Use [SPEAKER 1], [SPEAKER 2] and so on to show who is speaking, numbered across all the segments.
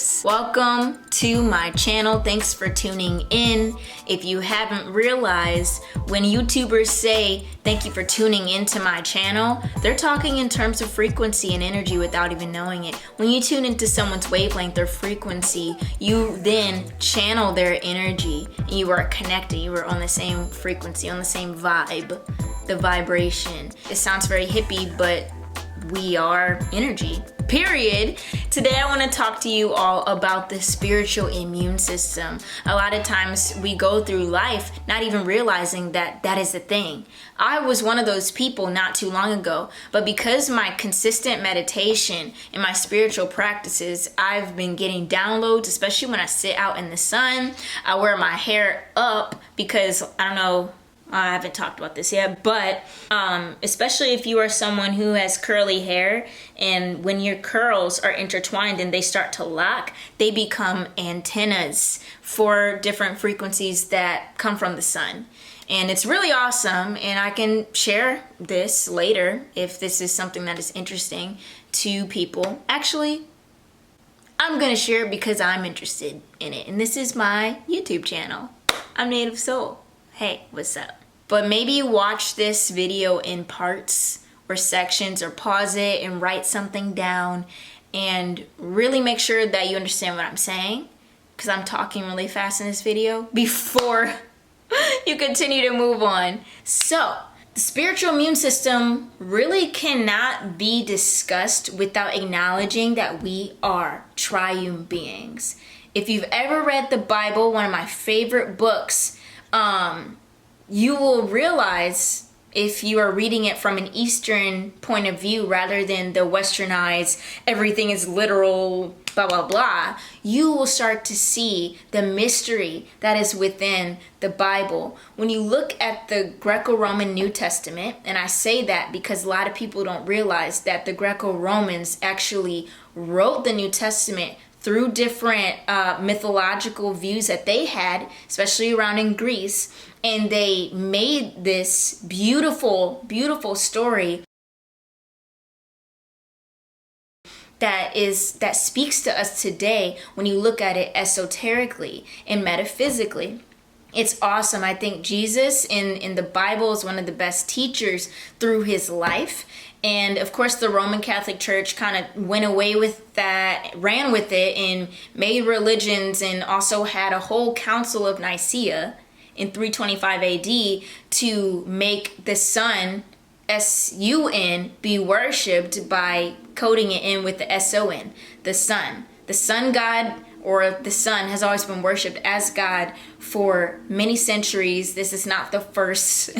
[SPEAKER 1] loves, welcome to my channel. Thanks for tuning in. If you haven't realized, when YouTubers say thank you for tuning into my channel, they're talking in terms of frequency and energy without even knowing it. When you tune into someone's wavelength or frequency, you then channel their energy and you are connected. You are on the same frequency, on the same vibe, the vibration. It sounds very hippie, but we are energy, period. Today I want to talk to you all about the spiritual immune system. A lot of times we go through life not even realizing that that is a thing. I was one of those people not too long ago, but because my consistent meditation and my spiritual practices, I've been getting downloads, especially when I sit out in the sun. I wear my hair up because I don't know, I haven't talked about this yet, but especially if you are someone who has curly hair, and when your curls are intertwined and they start to lock, they become antennas for different frequencies that come from the sun. And it's really awesome, and I can share this later if this is something that is interesting to people. Actually, I'm gonna share it because I'm interested in it, and this is my YouTube channel. I'm Native Soul. Hey, what's up? But maybe watch this video in parts or sections, or pause it and write something down and really make sure that you understand what I'm saying, because I'm talking really fast in this video, before you continue to move on. So, the spiritual immune system really cannot be discussed without acknowledging that we are triune beings. If you've ever read the Bible, one of my favorite books, you will realize, if you are reading it from an Eastern point of view rather than the Westernized, everything is literal, blah, blah, blah, you will start to see the mystery that is within the Bible. When you look at the Greco-Roman New Testament, and I say that because a lot of people don't realize that the Greco-Romans actually wrote the New Testament through different mythological views that they had, especially around in Greece, and they made this beautiful, beautiful story that speaks to us today when you look at it esoterically and metaphysically. It's awesome. I think Jesus in the Bible is one of the best teachers through his life. And of course, the Roman Catholic Church kind of went away with that, ran with it, and made religions, and also had a whole Council of Nicaea in 325 AD to make the sun, S-U-N, be worshipped by coding it in with the S-O-N, the sun. The sun god, or the sun, has always been worshipped as God for many centuries. This is not the first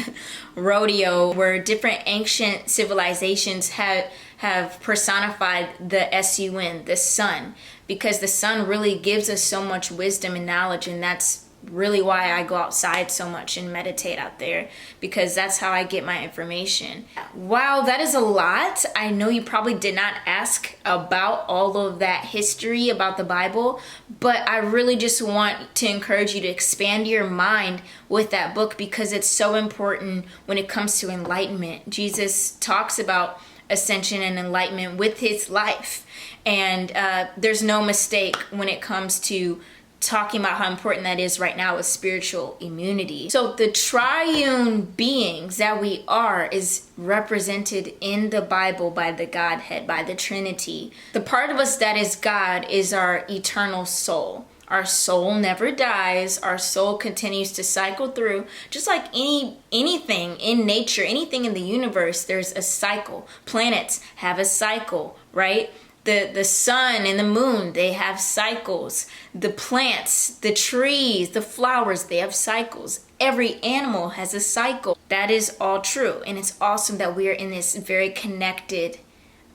[SPEAKER 1] rodeo where different ancient civilizations have personified the S-U-N, the sun, because the sun really gives us so much wisdom and knowledge, and that's really why I go outside so much and meditate out there, because that's how I get my information. Wow, that is a lot. I know you probably did not ask about all of that history about the Bible, but I really just want to encourage you to expand your mind with that book, because it's so important when it comes to enlightenment. Jesus talks about ascension and enlightenment with his life, and there's no mistake when it comes to talking about how important that is right now with spiritual immunity. So the triune beings that we are is represented in the Bible by the Godhead, by the Trinity. The part of us that is God is our eternal soul. Our soul never dies. Our soul continues to cycle through, just like anything in nature, anything in the universe, there's a cycle. Planets have a cycle, right? The sun and the moon, they have cycles. The plants, the trees, the flowers, they have cycles. Every animal has a cycle. That is all true. And it's awesome that we are in this very connected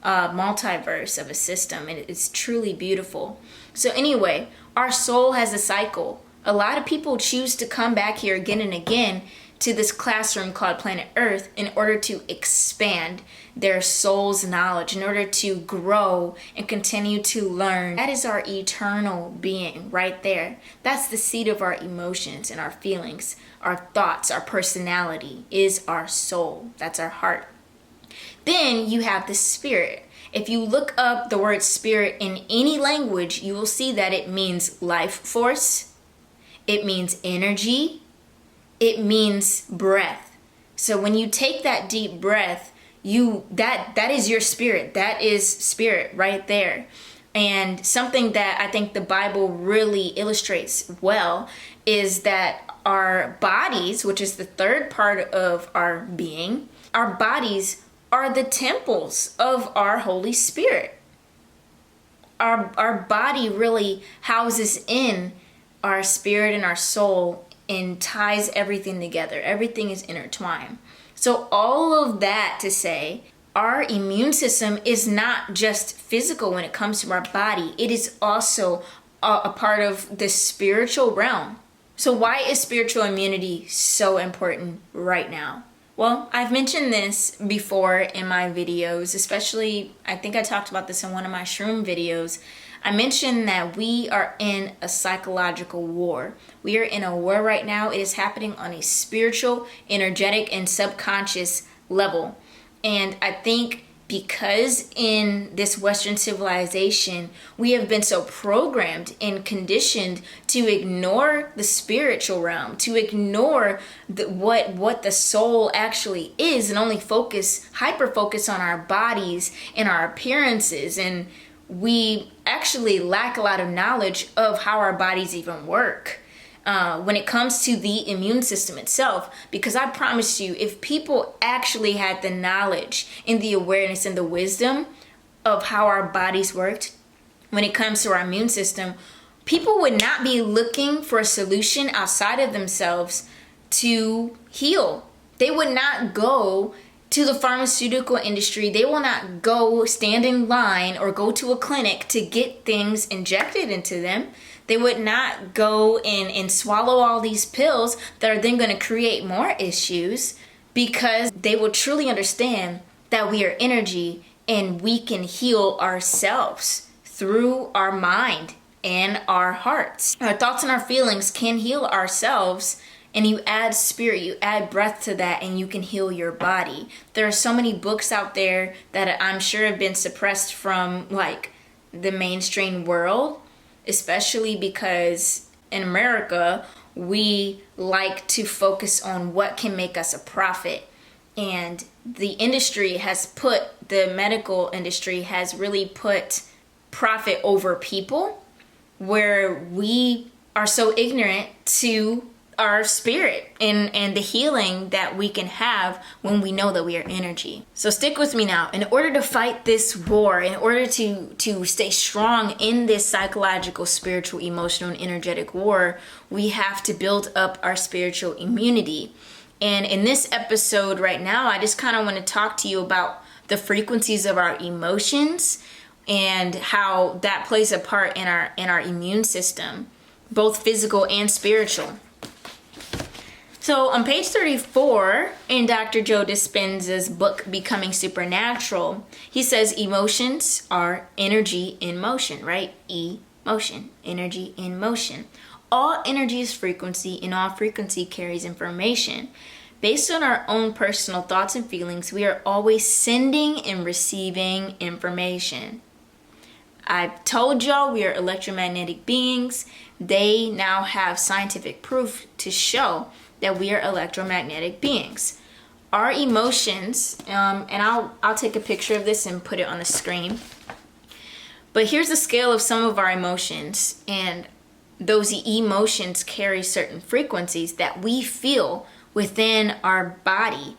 [SPEAKER 1] multiverse of a system. And it's truly beautiful. So anyway, our soul has a cycle. A lot of people choose to come back here again and again to this classroom called Planet Earth in order to expand their soul's knowledge, in order to grow and continue to learn. That is our eternal being right there. That's the seat of our emotions and our feelings, our thoughts, our personality is our soul. That's our heart. Then you have the spirit. If you look up the word spirit in any language, you will see that it means life force, it means energy, it means breath. So when you take that deep breath, that is your spirit. That is spirit right there. And something that I think the Bible really illustrates well is that our bodies, which is the third part of our being, our bodies are the temples of our Holy Spirit. Our body really houses in our spirit and our soul and ties everything together. Everything is intertwined. So all of that to say, our immune system is not just physical when it comes to our body. It is also a part of the spiritual realm. So why is spiritual immunity so important right now? Well, I've mentioned this before in my videos, especially, I think I talked about this in one of my shroom videos. I mentioned that we are in a psychological war. We are in a war right now. It is happening on a spiritual, energetic, and subconscious level. And I think because in this Western civilization, we have been so programmed and conditioned to ignore the spiritual realm, to ignore what the soul actually is, and only hyper focus on our bodies and our appearances. And we actually lack a lot of knowledge of how our bodies even work when it comes to the immune system itself. Because I promise you, if people actually had the knowledge and the awareness and the wisdom of how our bodies worked when it comes to our immune system, people would not be looking for a solution outside of themselves to heal. They would not go to the pharmaceutical industry. They will not go stand in line or go to a clinic to get things injected into them. They would not go and swallow all these pills that are then going to create more issues, because they will truly understand that we are energy and we can heal ourselves through our mind and our hearts. Our thoughts and our feelings can heal ourselves. And you add spirit, you add breath to that, and you can heal your body. There are so many books out there that I'm sure have been suppressed from like the mainstream world, especially because in America, we like to focus on what can make us a profit. And the medical industry has really put profit over people, where we are so ignorant to our spirit and the healing that we can have when we know that we are energy. So stick with me now. In order to fight this war, in order to stay strong in this psychological, spiritual, emotional, and energetic war, we have to build up our spiritual immunity. And in this episode right now, I just kind of want to talk to you about the frequencies of our emotions and how that plays a part in our immune system, both physical and spiritual. So on page 34 in Dr. Joe Dispenza's book, Becoming Supernatural, he says emotions are energy in motion, right? Motion, energy in motion. All energy is frequency, and all frequency carries information. Based on our own personal thoughts and feelings, we are always sending and receiving information. I've told y'all we are electromagnetic beings. They now have scientific proof to show that we are electromagnetic beings. Our emotions, and I'll take a picture of this and put it on the screen. But here's the scale of some of our emotions, and those emotions carry certain frequencies that we feel within our body.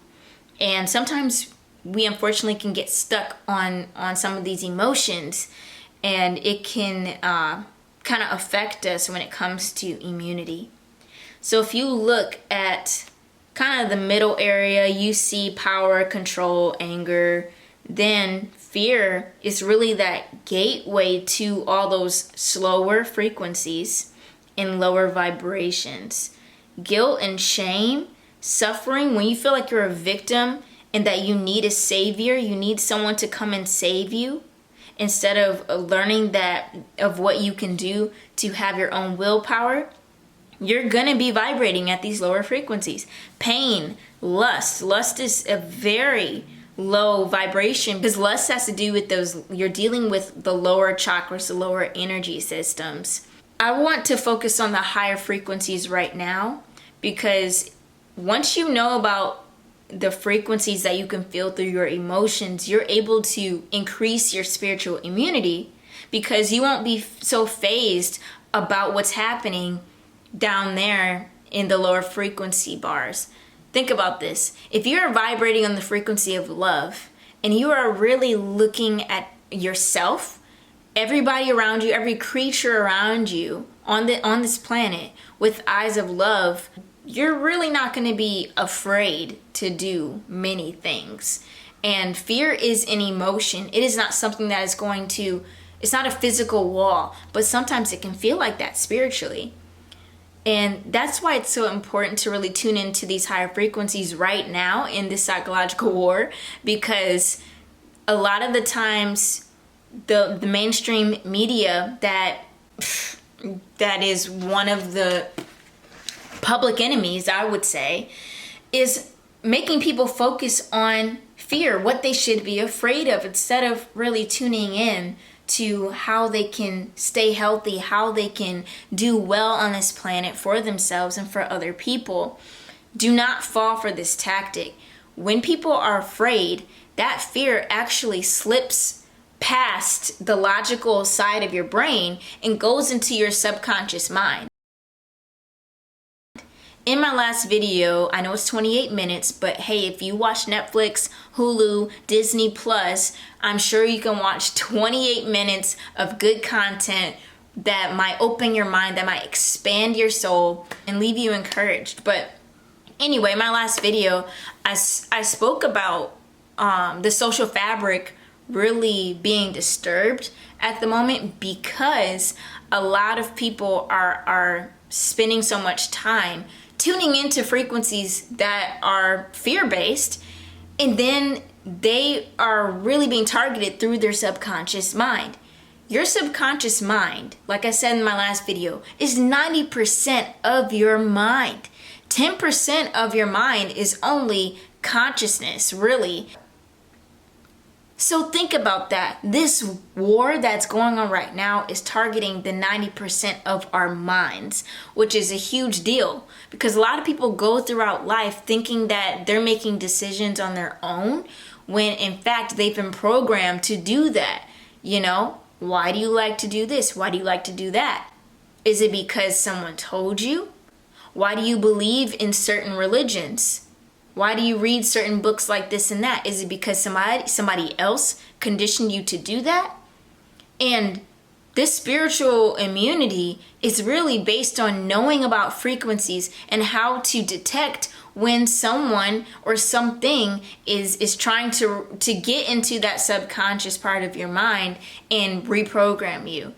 [SPEAKER 1] And sometimes we unfortunately can get stuck on some of these emotions, and it can kind of affect us when it comes to immunity. So if you look at kind of the middle area, you see power, control, anger. Then fear is really that gateway to all those slower frequencies and lower vibrations. Guilt and shame, suffering, when you feel like you're a victim and that you need a savior, you need someone to come and save you, instead of learning that of what you can do to have your own willpower, you're going to be vibrating at these lower frequencies. Pain, lust. Lust is a very low vibration, because lust has to do with those, you're dealing with the lower chakras, the lower energy systems. I want to focus on the higher frequencies right now, because once you know about the frequencies that you can feel through your emotions, you're able to increase your spiritual immunity, because you won't be so fazed about what's happening down there in the lower frequency bars. Think about this. If you're vibrating on the frequency of love and you are really looking at yourself, everybody around you, every creature around you on this planet with eyes of love, you're really not going to be afraid to do many things. And fear is an emotion. It is not something that is going to, it's not a physical wall, but sometimes it can feel like that spiritually. And that's why it's so important to really tune into these higher frequencies right now in this psychological war, because a lot of the times the mainstream media that is one of the public enemies, I would say, is making people focus on fear, what they should be afraid of, instead of really tuning in to how they can stay healthy, how they can do well on this planet for themselves and for other people. Do not fall for this tactic. When people are afraid, that fear actually slips past the logical side of your brain and goes into your subconscious mind. In my last video, I know it's 28 minutes, but hey, if you watch Netflix, Hulu, Disney Plus, I'm sure you can watch 28 minutes of good content that might open your mind, that might expand your soul and leave you encouraged. But anyway, my last video, I spoke about the social fabric really being disturbed at the moment, because a lot of people are spending so much time tuning into frequencies that are fear-based, and then they are really being targeted through their subconscious mind. Your subconscious mind, like I said in my last video, is 90% of your mind. 10% of your mind is only consciousness, really. So think about that. This war that's going on right now is targeting the 90% of our minds, which is a huge deal, because a lot of people go throughout life thinking that they're making decisions on their own, when in fact they've been programmed to do that. You know, why do you like to do this? Why do you like to do that? Is it because someone told you? Why do you believe in certain religions? Why do you read certain books like this and that? Is it because somebody else conditioned you to do that? And this spiritual immunity is really based on knowing about frequencies and how to detect when someone or something is trying to get into that subconscious part of your mind and reprogram you.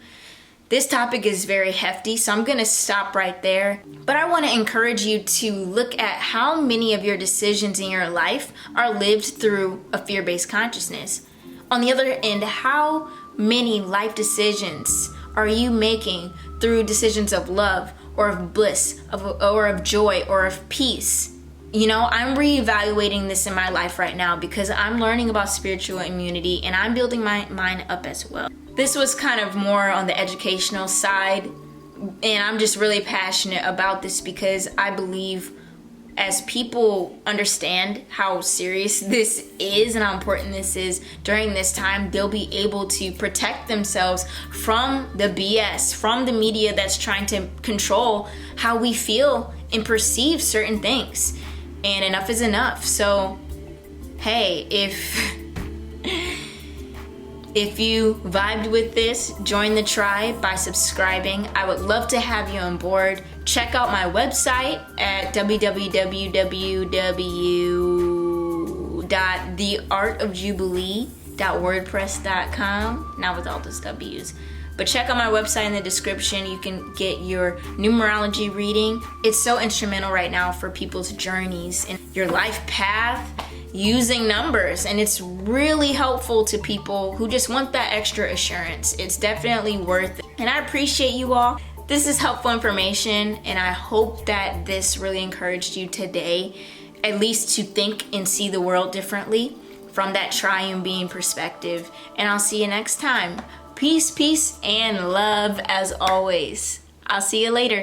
[SPEAKER 1] This topic is very hefty, so I'm going to stop right there. But I want to encourage you to look at how many of your decisions in your life are lived through a fear-based consciousness. On the other end, how many life decisions are you making through decisions of love or of bliss, or of joy, or of peace? You know, I'm reevaluating this in my life right now, because I'm learning about spiritual immunity and I'm building my mind up as well. This was kind of more on the educational side, and I'm just really passionate about this because I believe as people understand how serious this is and how important this is during this time, they'll be able to protect themselves from the BS, from the media that's trying to control how we feel and perceive certain things. And enough is enough. So, hey, if you vibed with this, join the tribe by subscribing. I would love to have you on board. Check out my website at www.theartofjubilee.wordpress.com. Not with all those W's. But check out my website in the description. You can get your numerology reading. It's so instrumental right now for people's journeys and your life path using numbers, and it's really helpful to people who just want that extra assurance. It's definitely worth it, and I appreciate you all. This is helpful information, and I hope that this really encouraged you today, at least to think and see the world differently. from that triune being perspective. And I'll see you next time. Peace, peace, and love as always. I'll see you later.